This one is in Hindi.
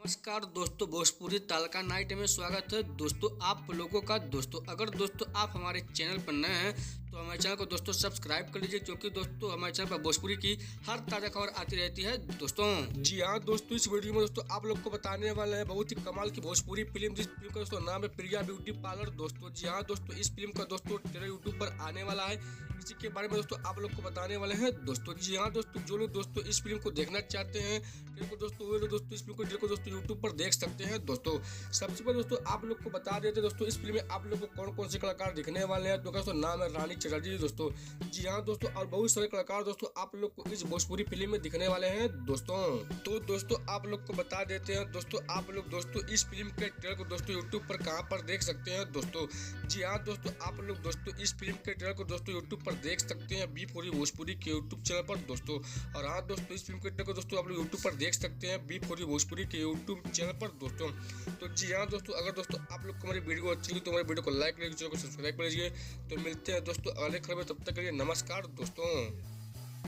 नमस्कार दोस्तों, भोजपुरी तालका नाइट में स्वागत है। दोस्तों आप लोगों का अगर दोस्तों आप हमारे चैनल पर नए हैं तो हमारे चैनल को दोस्तों सब्सक्राइब कर लीजिए, क्योंकि दोस्तों हमारे चैनल पर भोजपुरी की हर ताज़ा खबर आती रहती है। दोस्तों जी हाँ दोस्तों, इस वीडियो में दोस्तों आप लोग को बताने वाले हैं बहुत ही कमाल की भोजपुरी फिल्म, जिस फिल्म का दोस्तों नाम है प्रिया ब्यूटी पार्लर। दोस्तों जी हाँ दोस्तों, इस फिल्म का दोस्तों ट्रेलर यूट्यूब पर आने वाला है। इसी के बारे में दोस्तों आप लोग को बताने वाले हैं। दोस्तों जी हाँ दोस्तों, जो लोग दोस्तों इस फिल्म को देखना चाहते हैं ट्रेलर को दोस्तों, वो लोग दोस्तों इस फिल्म को दोस्तों यूट्यूब पर देख सकते हैं। दोस्तों सबसे पहले दोस्तों आप लोग को बता देते हैं दोस्तों, इस फिल्म में आप लोग को कौन कौन से कलाकार दिखने वाले हैं। तो दोस्तों नाम है रानी चटर्जी दोस्तों। जी हाँ दोस्तों, और बहुत सारे कलाकार दोस्तों आप लोग को इस भोजपुरी फिल्म में दिखने वाले हैं। दोस्तों तो दोस्तों आप लोग को बता देते हैं दोस्तों, आप लोग दोस्तों इस फिल्म के ट्रेलर को दोस्तों यूट्यूब पर कहां पर देख सकते हैं। दोस्तों जी हाँ दोस्तों, आप लोग दोस्तों इस फिल्म के ट्रेलर को दोस्तों यूट्यूब पर देख सकते हैं बी फोरी भोजपुरी के यूट्यूब चैनल पर। दोस्तों और हाँ दोस्तों, इस फिल्म के ट्रेलर को दोस्तों आप लोग यूट्यूब पर देख सकते हैं बी फोरी भोजपुरी के यूट्यूब चैनल पर। दोस्तों तो जी हाँ दोस्तों, अगर दोस्तों आप लोग को हमारी वीडियो अच्छी लगी तो हमारे वीडियो को लाइक कीजिए, चैनल को सब्सक्राइब कर लीजिए। तो मिलते हैं दोस्तों अगले खबर में, तब तक के लिए नमस्कार दोस्तों।